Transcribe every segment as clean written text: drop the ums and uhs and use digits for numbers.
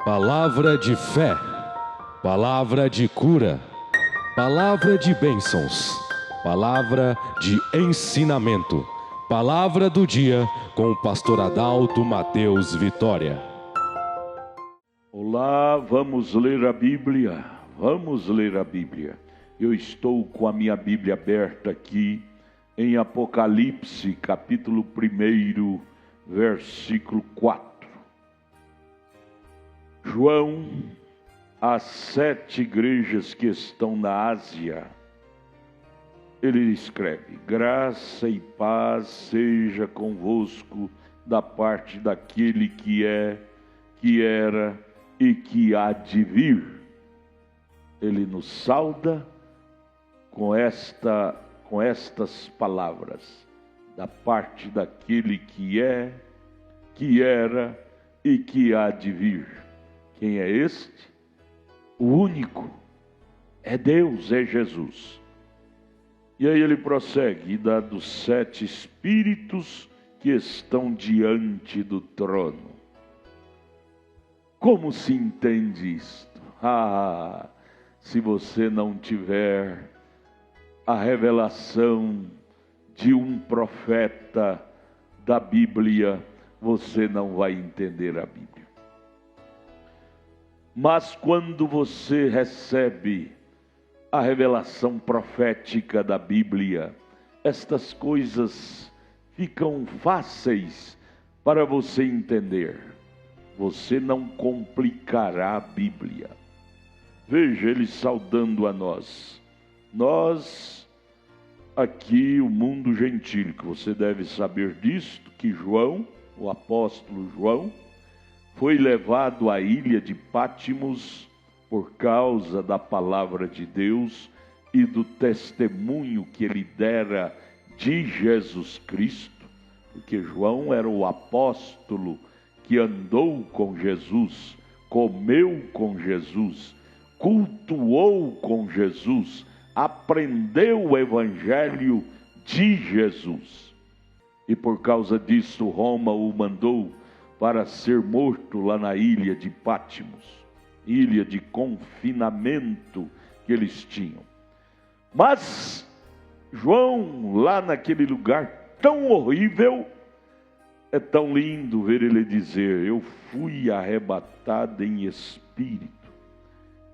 Palavra de fé, palavra de cura, palavra de bênçãos, palavra de ensinamento, palavra do dia com o pastor Adalto Mateus Vitória. Olá, vamos ler a Bíblia, Eu estou com a minha Bíblia aberta aqui em Apocalipse, capítulo 1, versículo 4. João, às 7 igrejas que estão na Ásia, ele escreve: graça e paz seja convosco da parte daquele que é, que era e que há de vir. Ele nos sauda com estas palavras: da parte daquele que é, que era e que há de vir. Quem é este? O único. É Deus, é Jesus. E aí ele prossegue: e dá dos 7 espíritos que estão diante do trono. Como se entende isto? Se você não tiver a revelação de um profeta da Bíblia, você não vai entender a Bíblia. Mas quando você recebe a revelação profética da Bíblia, estas coisas ficam fáceis para você entender. Você não complicará a Bíblia. Veja ele saudando a nós. Nós, aqui, o mundo gentil, que você deve saber disto, que João, o apóstolo João, foi levado à ilha de Pátimos por causa da palavra de Deus e do testemunho que ele dera de Jesus Cristo, porque João era o apóstolo que andou com Jesus, comeu com Jesus, cultuou com Jesus, aprendeu o evangelho de Jesus. E por causa disso Roma o mandou para ser morto lá na ilha de Pátimos, ilha de confinamento que eles tinham. Mas João, lá naquele lugar tão horrível, é tão lindo ver ele dizer: eu fui arrebatado em espírito.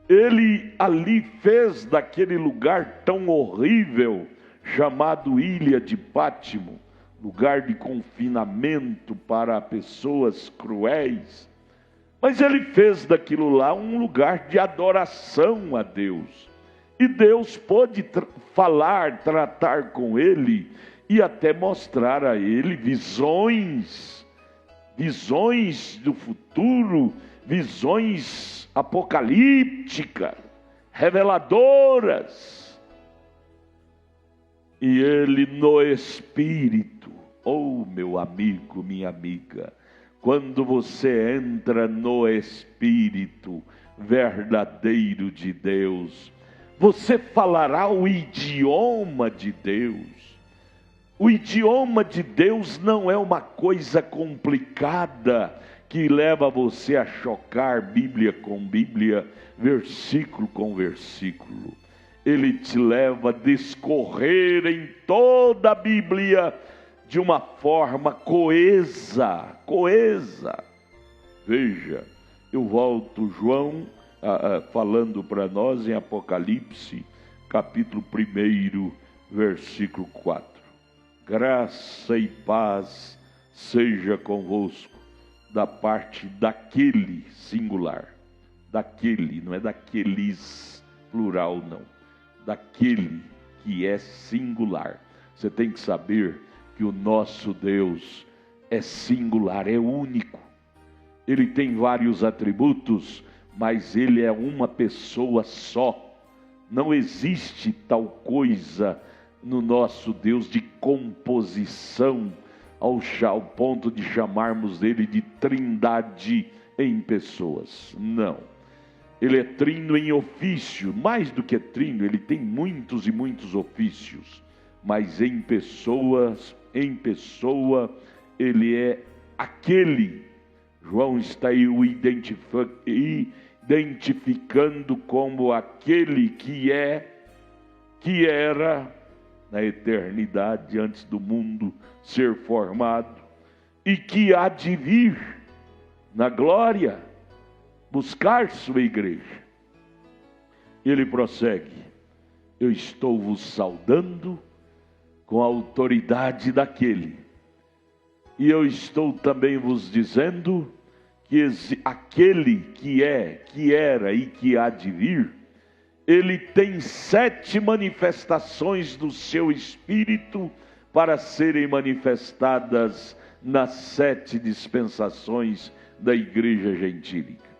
Ele ali fez daquele lugar tão horrível, chamado ilha de Pátimo, lugar de confinamento para pessoas cruéis, mas ele fez daquilo lá um lugar de adoração a Deus. E Deus pôde falar, tratar com ele e até mostrar a ele visões do futuro, visões apocalípticas, reveladoras. E ele no Espírito, meu amigo, minha amiga, quando você entra no Espírito verdadeiro de Deus, você falará o idioma de Deus. O idioma de Deus não é uma coisa complicada que leva você a chocar Bíblia com Bíblia, versículo com versículo. Ele te leva a discorrer em toda a Bíblia de uma forma coesa. Veja, eu volto, João, falando para nós em Apocalipse, capítulo 1, versículo 4. Graça e paz seja convosco da parte daquele singular. Daquele, não é daqueles plural, não. Daquele que é singular. Você tem que saber que o nosso Deus é singular, é único. Ele tem vários atributos, mas ele é uma pessoa só. Não existe tal coisa no nosso Deus de composição, ao ponto de chamarmos ele de trindade em pessoas. Não. Ele é trino em ofício, mais do que trino, ele tem muitos e muitos ofícios, mas em pessoa, ele é aquele João está aí o identificando como aquele que era na eternidade, antes do mundo ser formado, e que há de vir na glória buscar sua igreja. Ele prossegue: eu estou vos saudando com a autoridade daquele, e eu estou também vos dizendo que aquele que era e que há de vir, ele tem 7 manifestações do seu Espírito para serem manifestadas nas 7 dispensações da igreja gentílica.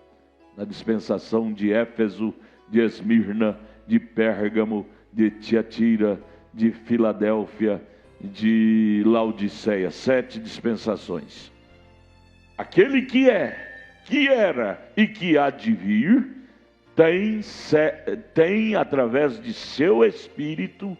Na dispensação de Éfeso, de Esmirna, de Pérgamo, de Tiatira, de Filadélfia, de Laodiceia. 7 dispensações. Aquele que era e que há de vir, tem através de seu Espírito,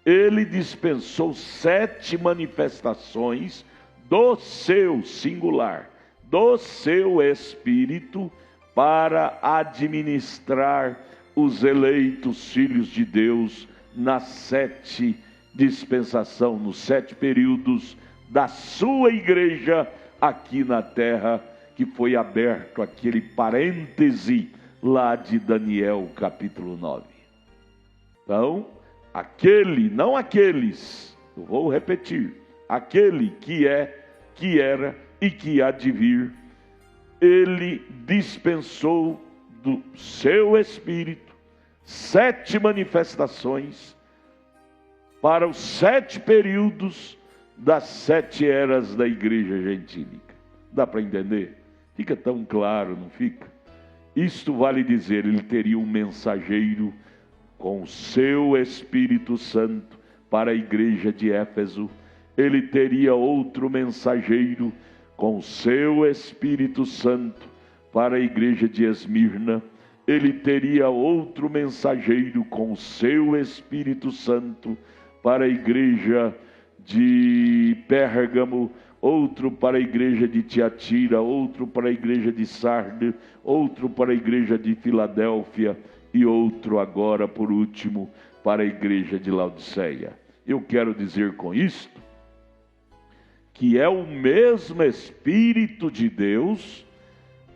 ele dispensou 7 manifestações do seu singular, do seu Espírito, para administrar os eleitos filhos de Deus nas 7 dispensações, nos 7 períodos da sua igreja aqui na terra, que foi aberto aquele parêntese lá de Daniel capítulo 9. Então, não aqueles, eu vou repetir, aquele que era e que há de vir, ele dispensou do seu Espírito 7 manifestações para os 7 períodos das 7 eras da igreja gentílica. Dá para entender? Fica tão claro, não fica? Isto vale dizer, ele teria um mensageiro com o seu Espírito Santo para a igreja de Éfeso, ele teria outro mensageiro com o seu Espírito Santo para a igreja de Esmirna, ele teria outro mensageiro com o seu Espírito Santo para a igreja de Pérgamo, outro para a igreja de Tiatira, outro para a igreja de Sardes, outro para a igreja de Filadélfia e outro agora, por último, para a igreja de Laodiceia. Eu quero dizer com isto que é o mesmo Espírito de Deus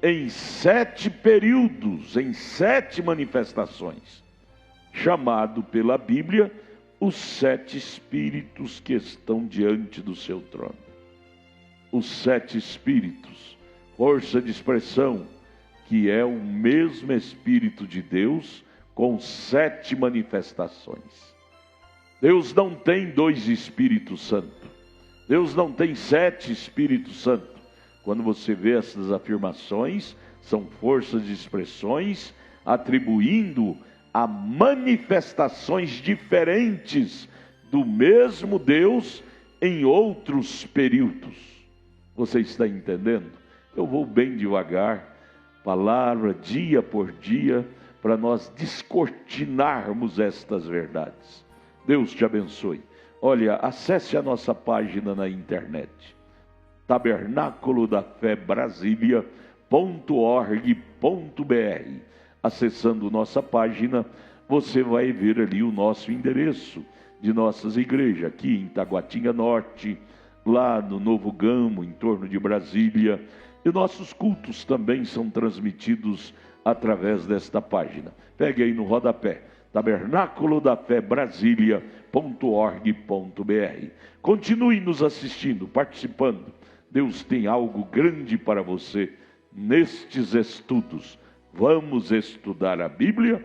em 7 períodos, em 7 manifestações, chamado pela Bíblia os 7 Espíritos que estão diante do seu trono. Os 7 Espíritos, força de expressão, que é o mesmo Espírito de Deus com 7 manifestações. Deus não tem 2 Espíritos Santos. Deus não tem 7 Espíritos Santos. Quando você vê essas afirmações, são forças de expressões atribuindo a manifestações diferentes do mesmo Deus em outros períodos. Você está entendendo? Eu vou bem devagar, palavra dia por dia, para nós descortinarmos estas verdades. Deus te abençoe. Olha, acesse a nossa página na internet, Tabernáculo da Fé Brasília.org.br. Acessando nossa página, você vai ver ali o nosso endereço de nossas igrejas, aqui em Taguatinga Norte, lá no Novo Gamo, em torno de Brasília. E nossos cultos também são transmitidos através desta página. Pegue aí no rodapé, Tabernáculo da Fé Brasília.org.br. Continue nos assistindo, participando. Deus tem algo grande para você nestes estudos. Vamos estudar a Bíblia